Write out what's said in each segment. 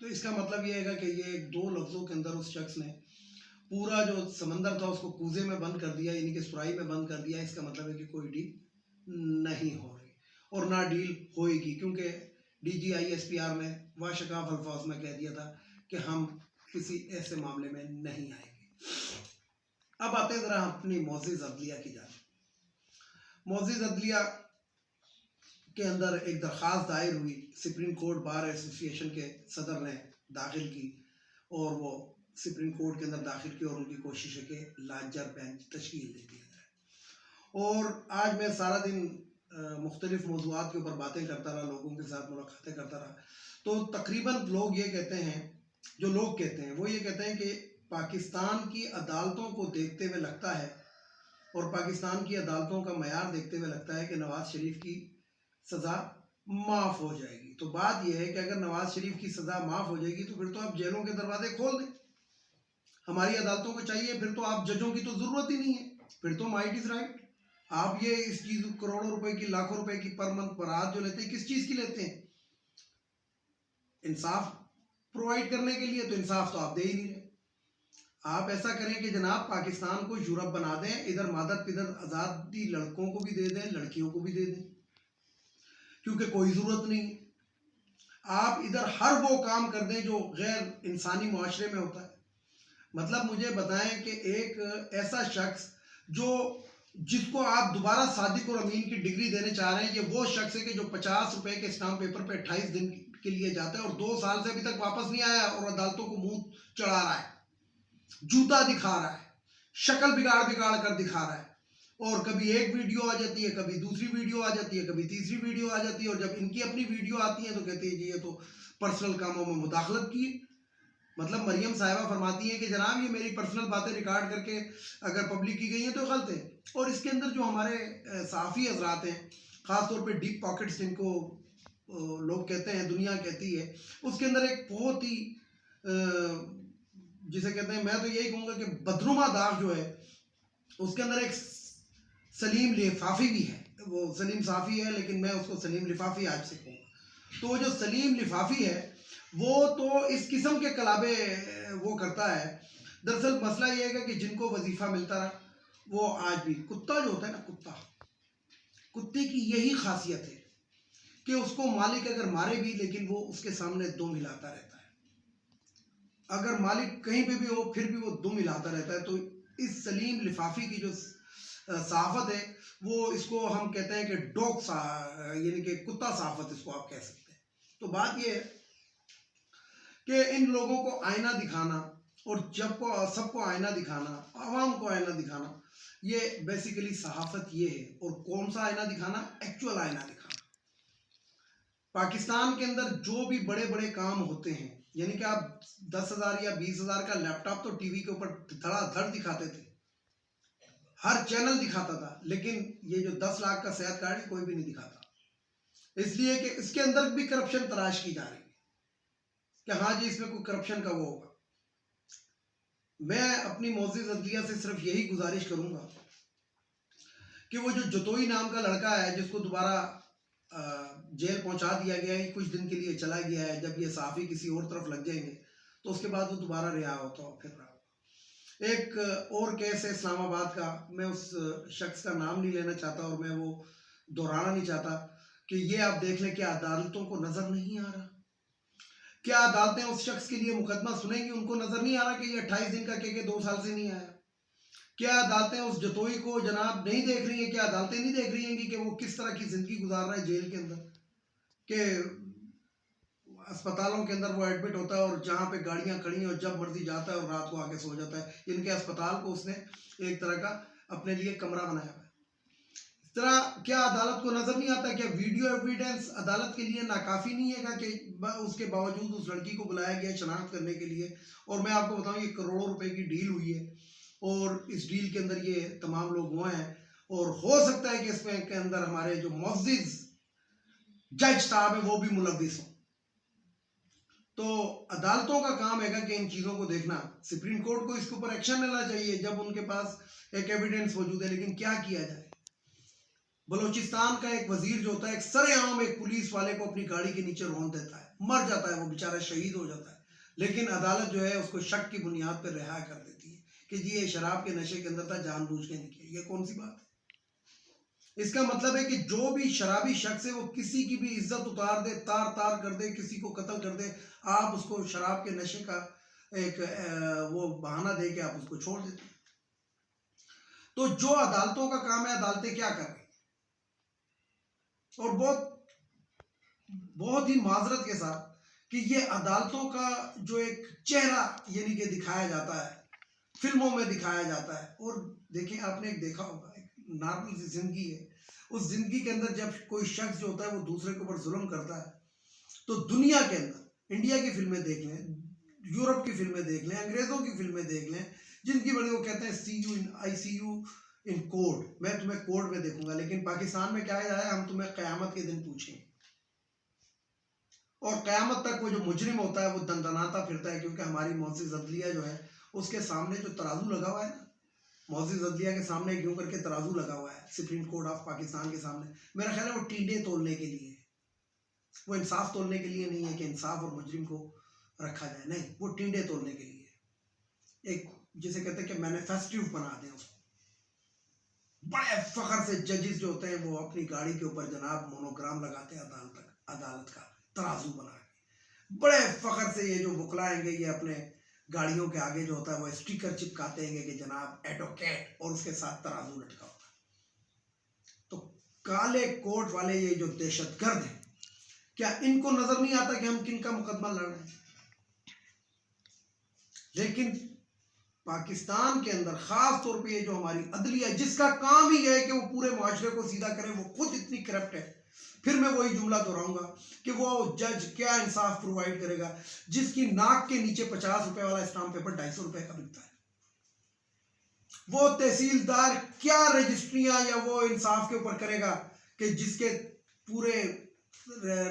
تو اس کا مطلب یہ ہے کہ یہ 2 لفظوں کے اندر اس شخص نے پورا جو سمندر تھا اس کو کوزے میں بند کر دیا، یعنی کہ سرائی میں بند کر دیا. اس کا مطلب ہے کہ کوئی ڈیل نہیں ہو رہی اور نہ ڈیل ہوئے گی، کیونکہ DGISPR نے واشکاف الفاظ میں کہہ دیا تھا کہ ہم کسی ایسے معاملے میں نہیں آئیں گے. اب آتے ہیں ذرا اپنی معزز عدلیہ کی جانب. معزز عدلیہ کے اندر ایک درخواست دائر ہوئی، سپریم کورٹ بار ایسوسی ایشن کے صدر نے داخل کی، اور وہ سپریم کورٹ کے اندر داخل کی، اور ان کی کوشش ہے کہ لارجر بینچ تشکیل دے دیا جائے. اور آج میں سارا دن مختلف موضوعات کے اوپر باتیں کرتا رہا، لوگوں کے ساتھ ملاقاتیں کرتا رہا، تو تقریباً لوگ یہ کہتے ہیں، جو لوگ کہتے ہیں وہ یہ کہتے ہیں کہ پاکستان کی عدالتوں کو دیکھتے ہوئے لگتا ہے، اور پاکستان کی عدالتوں کا معیار دیکھتے ہوئے لگتا ہے کہ نواز شریف کی سزا معاف ہو جائے گی. تو بات یہ ہے کہ اگر نواز شریف کی سزا معاف ہو جائے گی تو پھر تو آپ جیلوں کے دروازے کھول دیں. ہماری عدالتوں کو چاہیے پھر تو آپ ججوں کی تو ضرورت ہی نہیں ہے، پھر تو مائٹ از رائٹ. آپ یہ اس چیز کروڑوں روپے کی، لاکھوں روپے کی پر منتھ برآمد جو لیتے ہیں، کس چیز کی لیتے ہیں؟ انصاف پرووائڈ کرنے کے لیے. تو انصاف تو آپ دے ہی نہیں رہے. آپ ایسا کریں کہ جناب پاکستان کو یورپ بنا دیں، ادھر مادر پدر آزادی لڑکوں کو بھی دے دیں، لڑکیوں کو بھی دے دیں، کیونکہ کوئی ضرورت نہیں. آپ ادھر ہر وہ کام کر دیں جو غیر انسانی معاشرے میں ہوتا ہے. مطلب مجھے بتائیں کہ ایک ایسا شخص جس کو آپ دوبارہ صادق اور امین کی ڈگری دینے چاہ رہے ہیں، یہ وہ شخص ہے کہ جو 50 روپے کے اسٹامپ پیپر پہ 28 دن کے لیے جاتا ہے اور 2 سال سے ابھی تک واپس نہیں آیا، اور عدالتوں کو منہ چڑھا رہا ہے، جوتا دکھا رہا ہے، شکل بگاڑ کر دکھا رہا ہے. اور کبھی ایک ویڈیو آ جاتی ہے، کبھی دوسری ویڈیو آ جاتی ہے، کبھی تیسری ویڈیو آ جاتی ہے، اور جب ان کی اپنی ویڈیو آتی ہے تو کہتے ہیں جی یہ تو پرسنل کاموں میں مداخلت کی. مطلب مریم صاحبہ فرماتی ہیں کہ جناب یہ میری پرسنل باتیں ریکارڈ کر کے اگر پبلک کی گئی ہیں تو غلط ہے. اور اس کے اندر جو ہمارے صحافی حضرات ہیں، خاص طور پہ ڈیپ پاکٹس جن کو لوگ کہتے ہیں، دنیا کہتی ہے، اس کے اندر ایک بہت ہی جسے کہتے ہیں، میں تو یہی کہوں گا کہ بدنما داغ جو ہے، اس کے اندر ایک سلیم لفافی بھی ہے. وہ سلیم صافی ہے لیکن میں اس کو سلیم لفافی آج سے کہوں گا. تو جو سلیم لفافی ہے وہ تو اس قسم کے کلابے وہ کرتا ہے. دراصل مسئلہ یہ ہے کہ جن کو وظیفہ ملتا رہا وہ آج بھی، کتا جو ہوتا ہے نا، کتے کی یہی خاصیت ہے کہ اس کو مالک اگر مارے بھی لیکن وہ اس کے سامنے دم ہلاتا رہتا ہے. اگر مالک کہیں پہ بھی ہو پھر بھی وہ دم ہلاتا رہتا ہے. تو اس سلیم لفافی کی جو صحافت ہے، وہ اس کو ہم کہتے ہیں کہ ڈاگ، یعنی کہ کتا صحافت اس کو آپ کہہ سکتے ہیں. تو بات یہ ہے کہ ان لوگوں کو آئینہ دکھانا، اور سب کو آئینہ دکھانا، عوام کو آئینہ دکھانا، یہ بیسیکلی صحافت یہ ہے. اور کون سا آئینہ دکھانا؟ ایکچوئل آئینہ دکھانا. پاکستان کے اندر جو بھی بڑے بڑے کام ہوتے ہیں، یعنی کہ آپ 10,000 یا 20,000 کا لیپ ٹاپ تو ٹی وی کے اوپر دھڑا دھڑ دکھاتے تھے، ہر چینل دکھاتا تھا، لیکن یہ جو 10 لاکھ کا صحت کارڈ ہے کوئی بھی نہیں دکھاتا. اس لیے کہ اس کے اندر بھی کرپشن تلاش کی جا رہی ہے کہ ہاں جی اس میں کوئی کرپشن کا وہ ہوگا. میں اپنی معزز عدلیہ سے صرف یہی گزارش کروں گا کہ وہ جو جتوئی نام کا لڑکا ہے جس کو دوبارہ جیل پہنچا دیا گیا ہے، کچھ دن کے لیے چلا گیا ہے، جب یہ صحافی کسی اور طرف لگ جائیں گے تو اس کے بعد وہ دوبارہ رہا ہوتا ہو پھر رہا ہوگا. ایک اور کیس ہے اسلام آباد کا، میں اس شخص کا نام نہیں لینا چاہتا اور میں وہ دہرانا نہیں چاہتا، کہ یہ آپ دیکھ لیں کہ عدالتوں کو نظر نہیں آ رہا. کیا عدالتیں اس شخص کے لیے مقدمہ سنیں گی؟ ان کو نظر نہیں آ رہا کہ یہ 28 دن کا کہ 2 سال سے نہیں آیا. کیا عدالتیں اس جتوئی کو جناب نہیں دیکھ رہی ہیں؟ کیا عدالتیں نہیں دیکھ رہی ہیں کہ وہ کس طرح کی زندگی گزار رہا ہے جیل کے اندر، کہ اسپتالوں کے اندر وہ ایڈمٹ ہوتا ہے اور جہاں پہ گاڑیاں کھڑی ہیں اور جب مرضی جاتا ہے اور رات کو آ کے سو جاتا ہے. ان کے اسپتال کو اس نے ایک طرح کا اپنے لیے کمرہ بنایا ہوا ہے. اس طرح کیا عدالت کو نظر نہیں آتا کہ ویڈیو ایویڈنس عدالت کے لیے ناکافی نہیں ہے گا کہ اس کے باوجود اس لڑکی کو بلایا گیا شناخت کرنے کے لیے؟ اور میں آپ کو بتاؤں یہ کروڑوں روپے کی ڈیل ہوئی ہے اور اس ڈیل کے اندر یہ تمام لوگ ہوئے ہیں، اور ہو سکتا ہے کہ اس میں کے اندر ہمارے جو معزز جج صاحب ہیں وہ بھی ملوث ہوں. تو عدالتوں کا کام ہے کہ ان چیزوں کو دیکھنا. سپریم کورٹ کو اس کے اوپر ایکشن لینا چاہیے جب ان کے پاس ایک ایویڈنس موجود ہے، لیکن کیا کیا جائے؟ بلوچستان کا ایک وزیر جو ہوتا ہے ایک سرے عام ایک پولیس والے کو اپنی گاڑی کے نیچے رون دیتا ہے. مر جاتا ہے، وہ بیچارہ شہید ہو جاتا ہے، لیکن عدالت جو ہے اس کو شک کی بنیاد پر رہا کر دیتی ہے کہ جی یہ شراب کے نشے کے اندر تھا، جان بوجھ کے نہیں کیا۔ یہ کون سی بات ہے؟ اس کا مطلب ہے کہ جو بھی شرابی شخص ہے وہ کسی کی بھی عزت اتار دے، تار تار کر دے، کسی کو قتل کر دے، آپ اس کو شراب کے نشے کا ایک وہ بہانہ دے کے آپ اس کو چھوڑ دیتے ہیں۔ تو جو عدالتوں کا کام ہے، عدالتیں کیا کر رہی ہیں؟ اور بہت ہی معذرت کے ساتھ کہ یہ عدالتوں کا جو ایک چہرہ یعنی کہ دکھایا جاتا ہے، فلموں میں دکھایا جاتا ہے، اور دیکھیں آپ نے ایک دیکھا ہوگا، ایک نارمل سی زندگی ہے، اس زندگی کے اندر جب کوئی شخص جو ہوتا ہے وہ دوسرے کے اوپر ظلم کرتا ہے تو دنیا کے اندر انڈیا کی فلمیں دیکھ لیں، یورپ کی فلمیں دیکھ لیں، انگریزوں کی فلمیں دیکھ لیں، جن کی بڑی وہ کہتے ہیں آئی سی یو ان کورٹ، میں تمہیں کورٹ میں دیکھوں گا، لیکن پاکستان میں کیا ہے، ہم تمہیں قیامت کے دن پوچھیں گے، اور قیامت تک وہ جو مجرم ہوتا ہے وہ دندناتا پھرتا ہے، کیونکہ ہماری معزز عدلیہ جو ہے اس کے سامنے جو ترازو لگا ہوا ہے نا، معزز عدلیہ کے سامنے کیوں کر کے ترازو لگا ہوا ہے سپریم کورٹ آف پاکستان کے سامنے، میرا خیال ہے وہ ٹینڈے تولنے کے لیے، وہ انصاف تولنے کے لیے نہیں ہے کہ انصاف اور مجرم کو رکھا جائے، نہیں، وہ ٹینڈے تولنے کے لیے، ایک جسے کہتے ہیں کہ مینیفیسٹو بنا دیں اس کو۔ بڑے فخر سے ججز جو ہوتے ہیں وہ اپنی گاڑی کے اوپر جناب مونوگرام لگاتے ہیں عدالت کا ترازو بنا کے، بڑے فخر سے یہ جو وکلائیں گے یہ اپنے گاڑیوں کے آگے جو ہوتا ہے وہ اسٹیکر چپکاتے ہیں کہ جناب ایڈوکیٹ، اور اس کے ساتھ ترازو لٹکا ہوتا ہے۔ تو کالے کوٹ والے یہ جو دہشت گرد ہیں، کیا ان کو نظر نہیں آتا کہ ہم کن کا مقدمہ لڑ رہے ہیں؟ لیکن پاکستان کے اندر خاص طور پہ یہ جو ہماری عدلیہ جس کا کام ہی ہے کہ وہ پورے معاشرے کو سیدھا کرے، وہ خود اتنی کرپٹ ہے، پھر میں وہی جملہ دہراؤں گا کہ وہ جج کیا انصاف پرووائڈ کرے گا جس کی ناک کے نیچے 50 روپے والا اسٹامپ پیپر 250 روپے کا بکتا ہے؟ وہ تحصیلدار کیا رجسٹریاں یا وہ انصاف کے اوپر کرے گا کہ جس کے پورے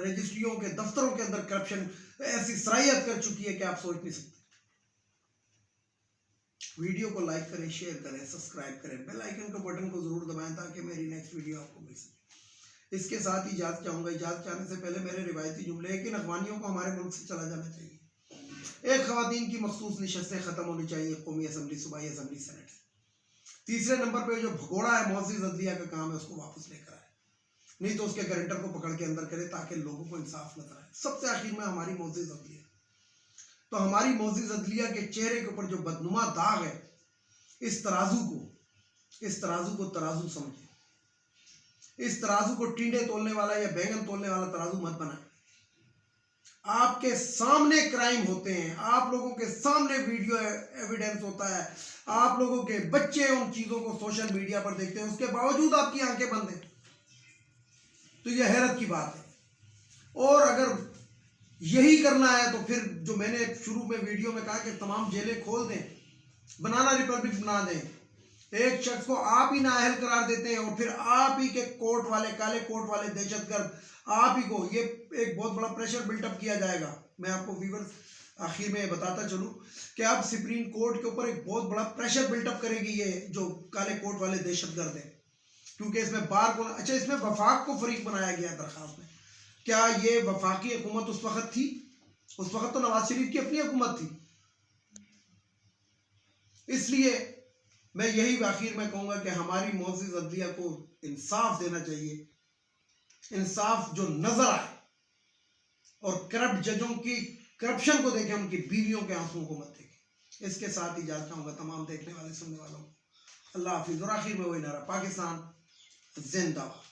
رجسٹریوں کے دفتروں کے اندر کرپشن ایسی صلاحیت کر چکی ہے کہ آپ سوچ نہیں سکتے۔ ویڈیو کو لائک کریں، شیئر کریں، سبسکرائب کریں، بیل آئیکن کا بٹن کو ضرور دبائیں تاکہ میری نیکسٹ ویڈیو آپ کو مل سکے۔ اس کے ساتھ ہی اجازت چاہوں گا، اجازت چاہنے سے پہلے میرے روایتی جملے ہیں کہ افغانیوں کو ہمارے ملک سے چلا جانا چاہیے، ایک خواتین کی مخصوص نشستیں ختم ہونی چاہیے قومی اسمبلی، صوبائی اسمبلی، سینٹ سے، تیسرے نمبر پہ جو بھگوڑا ہے معزز عدلیہ کا کام ہے اس کو واپس لے کر آئے، نہیں تو اس کے گارنٹر کو پکڑ کے اندر کرے تاکہ لوگوں کو انصاف نظر آئے۔ سب سے آخر میں ہماری معزز عدلیہ، تو ہماری معزز عدلیہ کے چہرے کے اوپر جو بدنما داغ ہے، اس ترازو کو ترازو سمجھیں، اس ترازو کو ٹینڈے تولنے والا یا بیگن تولنے والا ترازو مت بنائیں۔ آپ کے سامنے کرائم ہوتے ہیں، آپ لوگوں کے سامنے ویڈیو ایویڈنس ہوتا ہے، آپ لوگوں کے بچے ان چیزوں کو سوشل میڈیا پر دیکھتے ہیں، اس کے باوجود آپ کی آنکھیں بند ہیں، تو یہ حیرت کی بات ہے۔ اور اگر یہی کرنا ہے تو پھر جو میں نے شروع میں ویڈیو میں کہا کہ تمام جیلیں کھول دیں، بنانا ریپبلک بنا دیں، ایک شخص کو آپ ہی نااہل قرار دیتے ہیں، اور پھر آپ ہی کے کورٹ والے، کالے کورٹ والے دہشت گرد، آپ ہی کو یہ ایک بہت بڑا پریشر بلٹ اپ کیا جائے گا۔ میں آپ کو ویورز آخر میں بتاتا چلوں کہ اب سپریم کورٹ کے اوپر ایک بہت بڑا پریشر بلٹ اپ کرے گی یہ جو کالے کورٹ والے دہشت گرد ہیں، کیونکہ اس میں بار کو اچھا اس میں وفاق کو فریق بنایا گیا درخواست میں۔ کیا یہ وفاقی حکومت اس وقت تھی؟ اس وقت تو نواز شریف کی اپنی حکومت تھی۔ اس لیے میں یہی آخر میں کہوں گا کہ ہماری معزز عدلیہ کو انصاف دینا چاہیے، انصاف جو نظر آئے، اور کرپٹ ججوں کی کرپشن کو دیکھیں، ان کی بیویوں کے آنسوؤں کو مت دیکھیں۔ اس کے ساتھ اجازت چاہوں گا تمام دیکھنے والے سننے والوں کو، اللہ حافظ، اور آخر میں وہی نعرہ، پاکستان زندہ باد۔